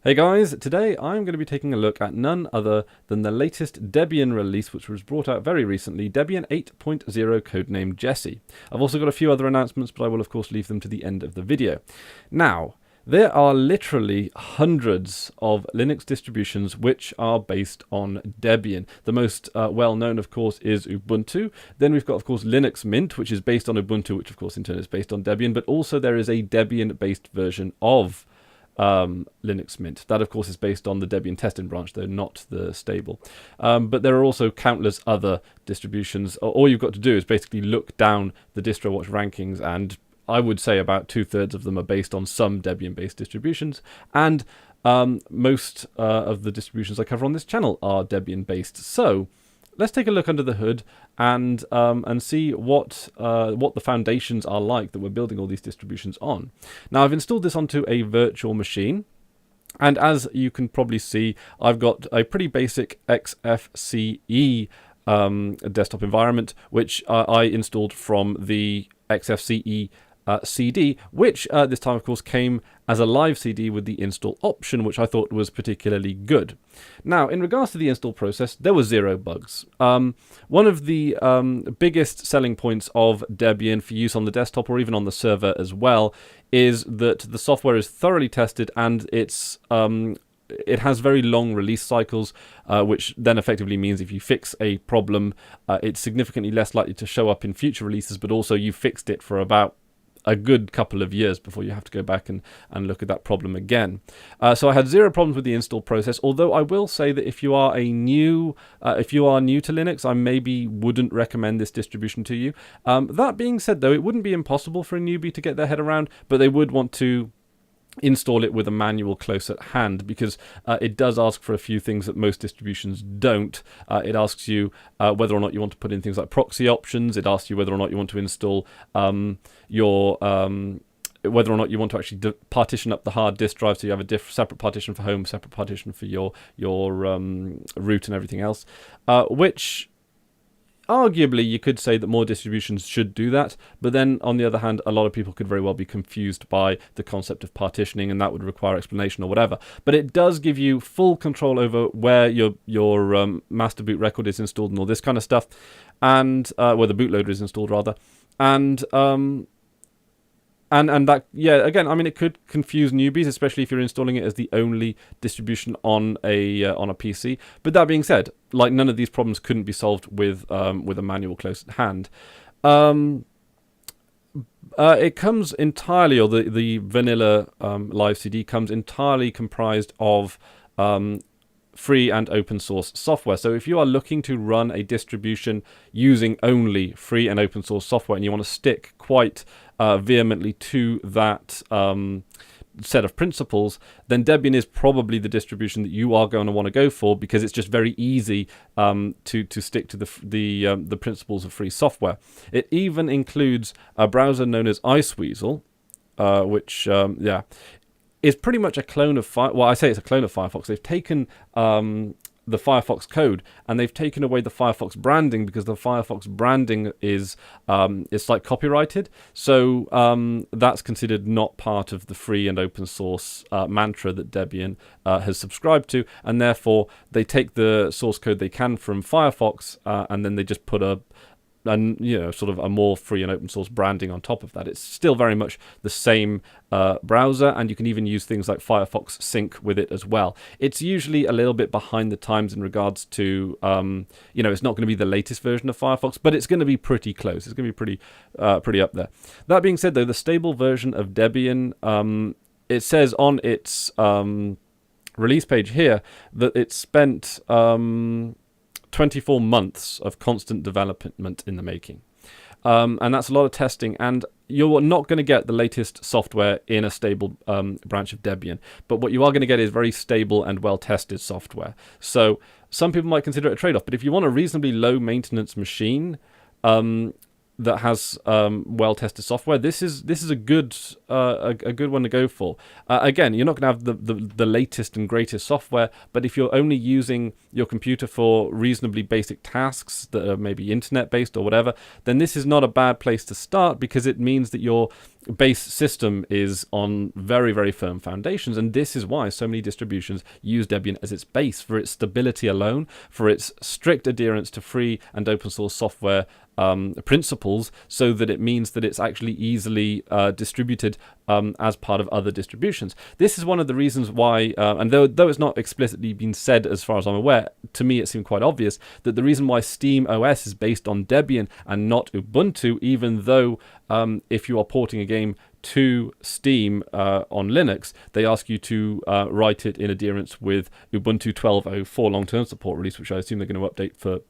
Hey guys, today I'm going to be taking a look at none other than the latest Debian release, which was brought out very recently, Debian 8.0 codenamed Jessie. I've also got a few other announcements, but I will of course leave them to the end of the video. Now, there are literally hundreds of Linux distributions which are based on Debian. The most well-known, of course, is Ubuntu. Then we've got, of course, Linux Mint, which is based on Ubuntu, which, of course, in turn is based on Debian. But also there is a Debian-based version of Linux Mint. That, of course, is based on the Debian testing branch, though not the stable. But there are also countless other distributions. All you've got to do is basically look down the DistroWatch rankings, and I would say about 2/3 of them are based on some Debian-based distributions, and most of the distributions I cover on this channel are Debian-based. So let's take a look under the hood and see what the foundations are like that we're building all these distributions on. Now, I've installed this onto a virtual machine, and as you can probably see, I've got a pretty basic XFCE desktop environment, which I installed from the XFCE CD, which this time, of course, came as a live CD with the install option, which I thought was particularly good. Now, in regards to the install process, there were 0 bugs. One of the biggest selling points of Debian for use on the desktop or even on the server as well is that the software is thoroughly tested, and it has very long release cycles, which then effectively means if you fix a problem, it's significantly less likely to show up in future releases, but also you fixed it for about a good couple of years before you have to go back and look at that problem again. So I had 0 problems with the install process, although I will say that if you are new to Linux, I maybe wouldn't recommend this distribution to you. That being said, though, it wouldn't be impossible for a newbie to get their head around, but they would want to install it with a manual close at hand, because it does ask for a few things that most distributions don't. It asks you whether or not you want to put in things like proxy options. It asks you whether or not you want to install whether or not you want to actually partition up the hard disk drive, so you have a separate partition for home, separate partition for your root and everything else, which arguably, you could say that more distributions should do that, but then, on the other hand, a lot of people could very well be confused by the concept of partitioning, and that would require explanation or whatever. But it does give you full control over where your master boot record is installed and all this kind of stuff, and where the bootloader is installed, rather. And that, yeah, again, I mean, it could confuse newbies, especially if you're installing it as the only distribution on a PC. But that being said, like, none of these problems couldn't be solved with a manual close at hand. It comes entirely, or the vanilla live CD comes entirely comprised of free and open source software. So if you are looking to run a distribution using only free and open source software, and you want to stick quite vehemently to that set of principles, then Debian is probably the distribution that you are going to want to go for, because it's just very easy to stick to the principles of free software. It even includes a browser known as Iceweasel, which is pretty much a clone of well, I say it's a clone of Firefox. They've taken the Firefox code, and they've taken away the Firefox branding, because the Firefox branding is it's like copyrighted. So that's considered not part of the free and open source mantra that Debian has subscribed to, and therefore they take the source code they can from Firefox, and then they just put sort of a more free and open source branding on top of that. It's still very much the same browser, and you can even use things like Firefox Sync with it as well. It's usually a little bit behind the times in regards to, it's not going to be the latest version of Firefox, but it's going to be pretty close. It's going to be pretty up there. That being said, though, the stable version of Debian, it says on its release page here that it spent 24 months of constant development in the making. And that's a lot of testing, and you're not going to get the latest software in a stable branch of Debian, but what you are going to get is very stable and well-tested software. So some people might consider it a trade-off, but if you want a reasonably low-maintenance machine, that has well-tested software, this is a good one to go for. Again, you're not going to have the latest and greatest software, but if you're only using your computer for reasonably basic tasks that are maybe internet-based or whatever, then this is not a bad place to start, because it means that your base system is on very, very firm foundations, and this is why so many distributions use Debian as its base, for its stability alone, for its strict adherence to free and open source software principles, so that it means that it's actually easily distributed as part of other distributions. This is one of the reasons why, and though it's not explicitly been said as far as I'm aware, to me it seemed quite obvious that the reason why Steam OS is based on Debian and not Ubuntu, even though if you are porting a game to Steam on Linux, they ask you to write it in adherence with Ubuntu 12.04 long-term support release, which I assume they're going to update for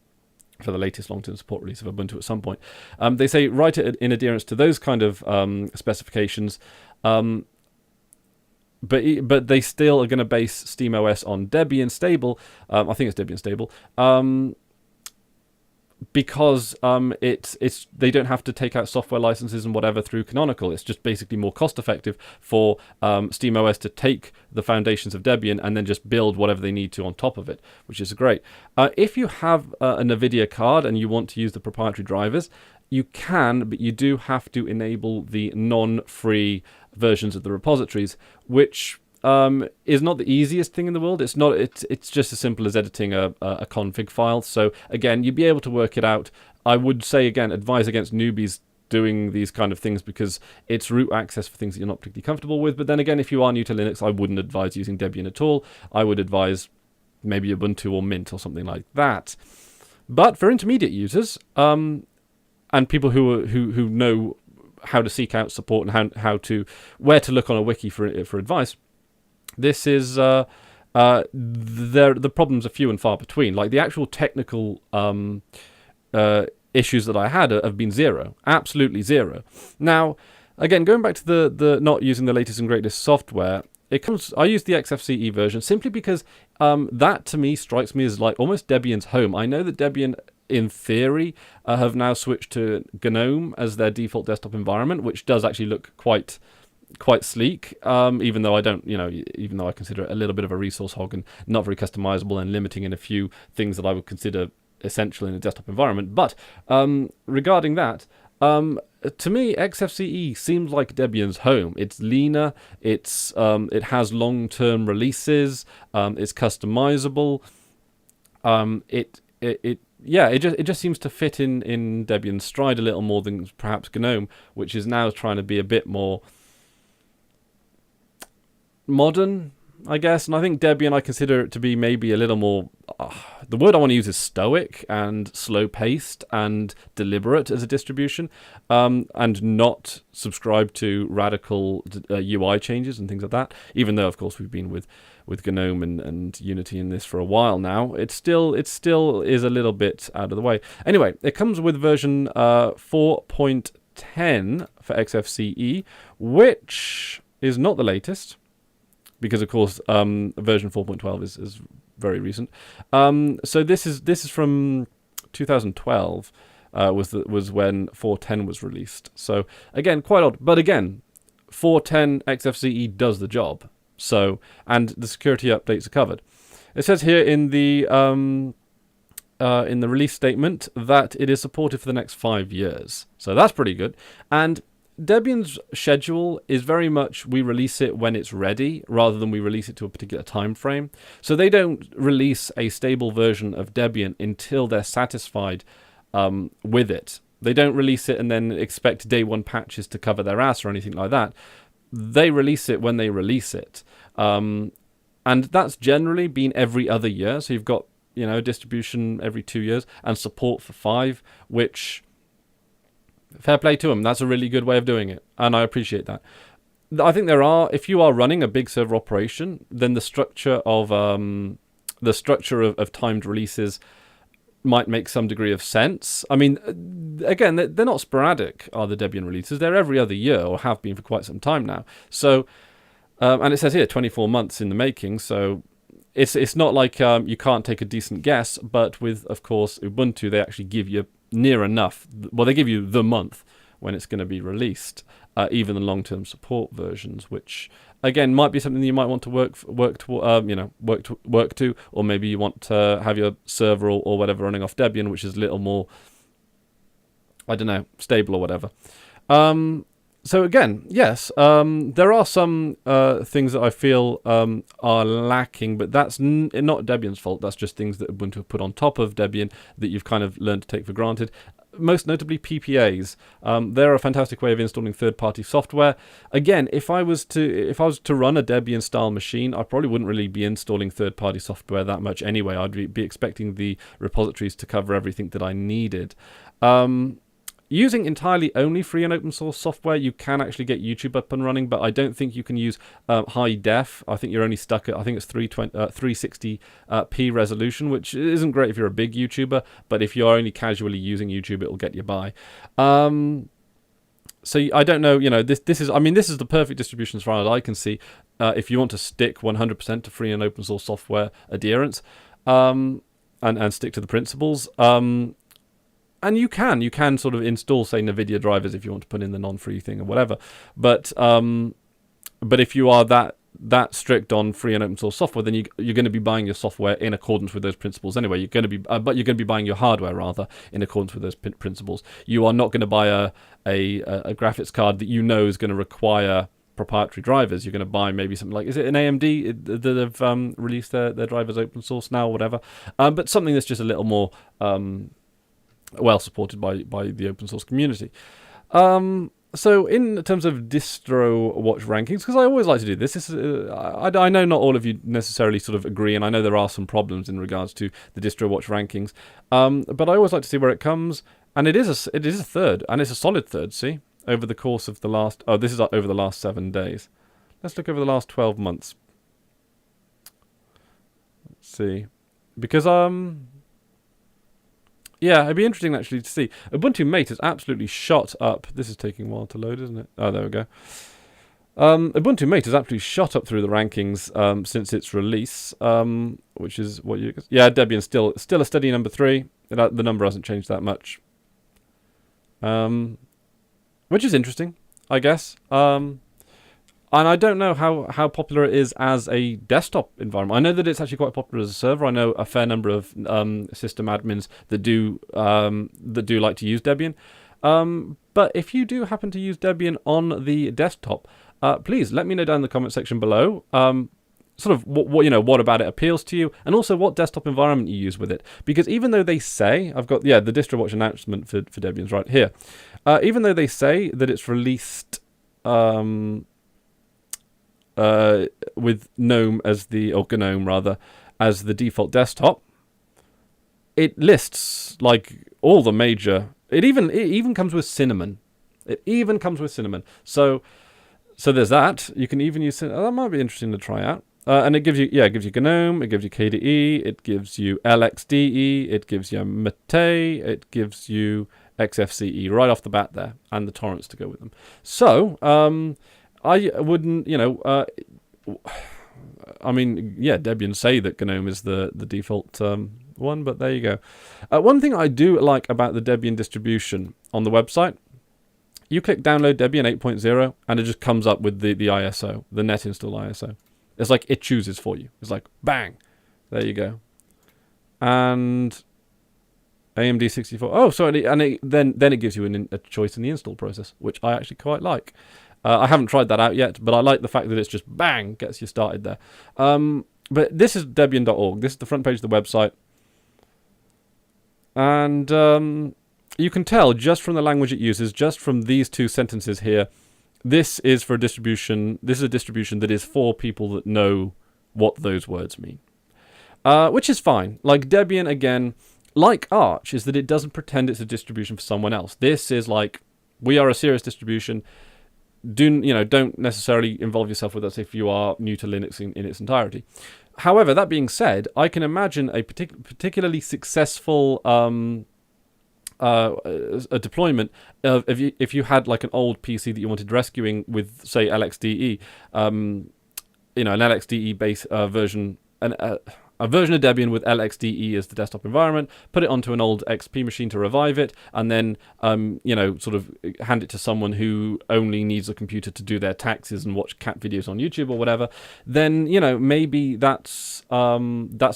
the latest long-term support release of Ubuntu at some point. They say write it in adherence to those kind of specifications, but they still are going to base SteamOS on Debian stable. I think it's Debian stable. Because it's they don't have to take out software licenses and whatever through Canonical. It's just basically more cost effective for SteamOS to take the foundations of Debian and then just build whatever they need to on top of it, which is great. If you have a NVIDIA card and you want to use the proprietary drivers, you can, but you do have to enable the non-free versions of the repositories, which is not the easiest thing in the world. It's not. It's just as simple as editing a config file. So again, you'd be able to work it out. I would say again, advise against newbies doing these kind of things, because it's root access for things that you're not particularly comfortable with. But then again, if you are new to Linux, I wouldn't advise using Debian at all. I would advise maybe Ubuntu or Mint or something like that. But for intermediate users and people who know how to seek out support and where to look on a wiki for advice, this is the problems are few and far between. Like the actual technical issues that I had have been zero, absolutely zero. Now, again, going back to the not using the latest and greatest software, I use the XFCE version simply because that to me strikes me as like almost Debian's home. I know that Debian, in theory, have now switched to GNOME as their default desktop environment, which does actually look quite sleek, even though even though I consider it a little bit of a resource hog and not very customizable and limiting in a few things that I would consider essential in a desktop environment. But regarding that, to me, XFCE seems like Debian's home. It's leaner, it has long-term releases, it's customizable. It just seems to fit in Debian's stride a little more than perhaps GNOME, which is now trying to be a bit more modern, I guess. And I think Debian, I consider it to be maybe a little more, the word I want to use is stoic and slow-paced and deliberate as a distribution, and not subscribe to radical UI changes and things like that. Even though, of course, we've been with GNOME and Unity in this for a while now, it still is a little bit out of the way. Anyway, it comes with version 4.10 for XFCE, which is not the latest, because of course version 4.12 is very recent. So this is from 2012. Was when 4.10 was released. So again, quite odd. But again, 4.10 XFCE does the job. So, and the security updates are covered. It says here in the release statement that it is supported for the next 5 years. So that's pretty good. And Debian's schedule is very much we release it when it's ready, rather than we release it to a particular time frame. So they don't release a stable version of Debian until they're satisfied with it. They don't release it and then expect day one patches to cover their ass or anything like that. They release it when they release it. And that's generally been every other year. So you've got, distribution every 2 years and support for 5, which, fair play to them. That's a really good way of doing it. And I appreciate that. I think if you are running a big server operation, then the structure of timed releases might make some degree of sense. I mean, again, they're not sporadic, are the Debian releases. They're every other year, or have been for quite some time now. So, and it says here 24 months in the making. So it's not like you can't take a decent guess. But with, of course, Ubuntu, they actually give you near enough. Well, they give you the month when it's going to be released, even the long-term support versions, which again might be something that you might want to work to, or maybe you want to have your server or whatever running off Debian, which is a little more, I don't know, stable or whatever. So again, yes, there are some things that I feel are lacking, but that's not Debian's fault. That's just things that Ubuntu have put on top of Debian that you've kind of learned to take for granted. Most notably PPAs. They're a fantastic way of installing third-party software. Again, if I was to run a Debian-style machine, I probably wouldn't really be installing third-party software that much anyway. I'd be expecting the repositories to cover everything that I needed. Using entirely only free and open source software, you can actually get YouTube up and running, but I don't think you can use high def. I think you're only stuck at, I think it's 360p resolution, which isn't great if you're a big YouTuber, but if you're only casually using YouTube, it'll get you by. So I don't know, this is the perfect distribution as far as I can see, if you want to stick 100% to free and open source software adherence, and stick to the principles. And you can sort of install, say, NVIDIA drivers if you want to put in the non-free thing or whatever. But if you are that strict on free and open source software, then you're going to be buying your software in accordance with those principles anyway. You're going to be buying your hardware rather in accordance with those principles. You are not going to buy a graphics card that is going to require proprietary drivers. You're going to buy maybe something like, is it an AMD that have released their drivers open source now or whatever? But something that's just a little more well supported by the open source community. So in terms of distro watch rankings, because I always like to do this, I know not all of you necessarily sort of agree, and I know there are some problems in regards to the distro watch rankings, but I always like to see where it comes, and it is a third, and it's a solid third. See, over the course of the last this is over the last 7 days. Let's look over the last 12 months. Let's see, because yeah, it'd be interesting actually to see. Ubuntu Mate has absolutely shot up. This is taking a while to load, isn't it? Oh, there we go. Ubuntu Mate has absolutely shot up through the rankings since its release, which is what you... Yeah, Debian's still a steady number 3. The number hasn't changed that much. Which is interesting, I guess. And I don't know how popular it is as a desktop environment. I know that it's actually quite popular as a server. I know a fair number of system admins that do like to use Debian. But if you do happen to use Debian on the desktop, please let me know down in the comment section below. Sort of what about it appeals to you, and also what desktop environment you use with it. Because even though they say, I've got the DistroWatch announcement for Debian's right here. Even though they say that it's released with GNOME as the default desktop, it lists like all the major. It even comes with Cinnamon. So there's that. You can even use Cinnamon. That might be interesting to try out. And it gives you GNOME, it gives you KDE, it gives you LXDE, it gives you Mate, it gives you XFCE right off the bat there, and the torrents to go with them. So I wouldn't, Debian say that GNOME is the default one, but there you go. One thing I do like about the Debian distribution on the website, you click download Debian 8.0 and it just comes up with the ISO, the net install ISO. It's like it chooses for you. It's like, bang, there you go. And AMD 64. Oh, sorry, and then it gives you a choice in the install process, which I actually quite like. I haven't tried that out yet, but I like the fact that it's just bang, gets you started there. But this is Debian.org. This is the front page of the website. And you can tell just from the language it uses, just from these 2 sentences here, this is for a distribution. This is a distribution that is for people that know what those words mean. Which is fine. Like Debian, again, like Arch, is that it doesn't pretend it's a distribution for someone else. This is like, we are a serious distribution. Don't necessarily involve yourself with us if you are new to Linux in its entirety. However, that being said, I can imagine a particularly successful a deployment of if you had like an old PC that you wanted rescuing with, say, LXDE, an LXDE base version, an a version of Debian with LXDE as the desktop environment, put it onto an old XP machine to revive it, and then, sort of hand it to someone who only needs a computer to do their taxes and watch cat videos on YouTube or whatever, then, maybe that's a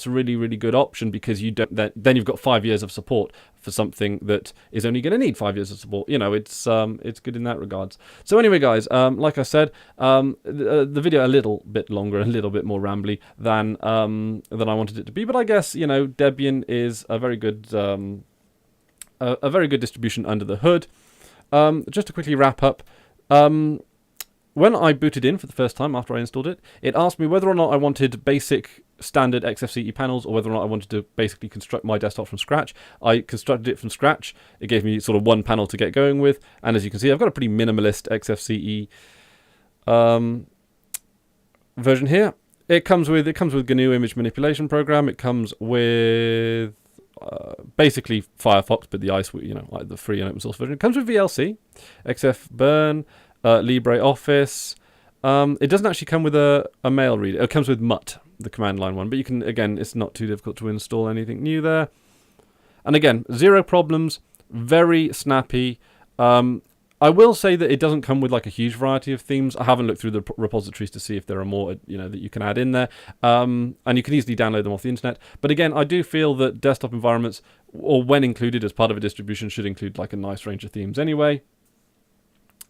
really, really good option, because then you've got 5 years of support for something that is only going to need 5 years of support. It's good in that regards. So anyway, guys, like I said, the video a little bit longer, a little bit more rambly than I wanted it to be, but I guess Debian is a very good distribution under the hood. Just to quickly wrap up, when I booted in for the first time after I installed it, it asked me whether or not I wanted basic standard XFCE panels, or whether or not I wanted to basically construct my desktop from scratch. I constructed it from scratch. It gave me sort of one panel to get going with, and as you can see, I've got a pretty minimalist XFCE version here. It comes with GNU image manipulation program. It comes with basically Firefox, but the ice, like the free and open source version. It comes with VLC, XFburn, LibreOffice. It doesn't actually come with a mail reader. It comes with Mutt, the command line one, but you can, again, it's not too difficult to install anything new there. And again, zero problems, very snappy. I will say that it doesn't come with like a huge variety of themes. I haven't looked through the repositories to see if there are more, that you can add in there. And you can easily download them off the internet. But again, I do feel that desktop environments, or when included as part of a distribution, should include like a nice range of themes anyway.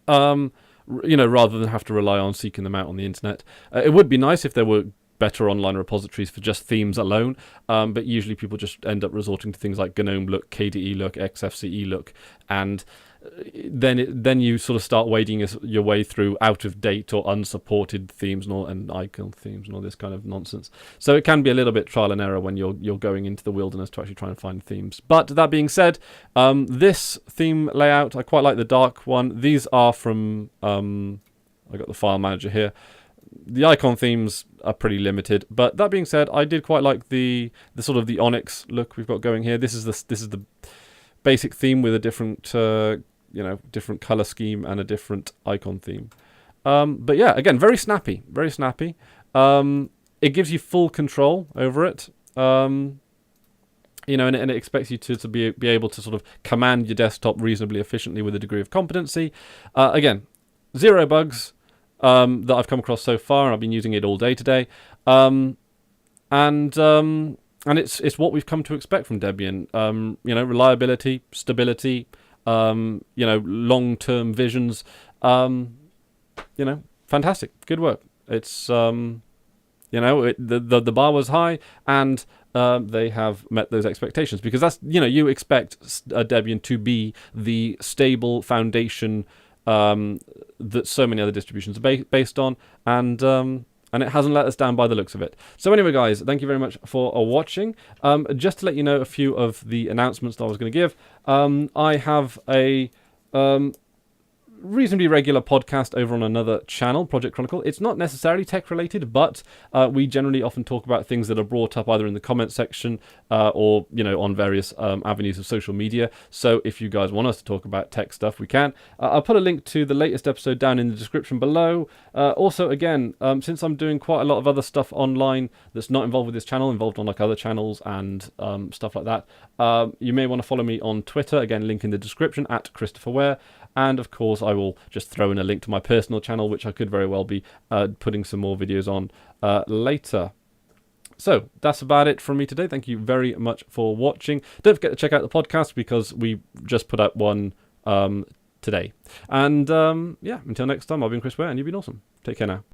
Rather than have to rely on seeking them out on the internet. It would be nice if there were better online repositories for just themes alone, but usually people just end up resorting to things like GNOME Look, KDE Look, XFCE Look, and then you sort of start wading your way through out-of-date or unsupported themes and icon themes and all this kind of nonsense. So it can be a little bit trial and error when you're going into the wilderness to actually try and find themes. But that being said, this theme layout, I quite like the dark one. These are from, I got the file manager here. The icon themes are pretty limited, but that being said, I did quite like the sort of the Onyx look we've got going here. This is the basic theme with a different different color scheme and a different icon theme. But yeah, again, very snappy, very snappy. It gives you full control over it. And it expects you to be able to sort of command your desktop reasonably efficiently with a degree of competency. Again, zero bugs that I've come across so far, and I've been using it all day today. And it's what we've come to expect from Debian. Reliability, stability, long-term visions. Fantastic, good work. It's the bar was high, and they have met those expectations, because that's you expect Debian to be the stable foundation that so many other distributions are based on, and it hasn't let us down by the looks of it. So anyway, guys, thank you very much for watching. Just to let you know a few of the announcements that I was going to give, I have a reasonably regular podcast over on another channel, Project Chronicle. It's not necessarily tech related, but we generally often talk about things that are brought up either in the comment section or on various avenues of social media. So if you guys want us to talk about tech stuff, we can. I'll put a link to the latest episode down in the description below. Also, again, since I'm doing quite a lot of other stuff online that's not involved with this channel, involved on like other channels and stuff like that, you may want to follow me on Twitter. Again, link in the description, @ChristopherWare. And of course, I will just throw in a link to my personal channel, which I could very well be putting some more videos on later. So that's about it from me today. Thank you very much for watching. Don't forget to check out the podcast, because we just put out one today. And yeah, until next time, I've been Chris Ware, and you've been awesome. Take care now.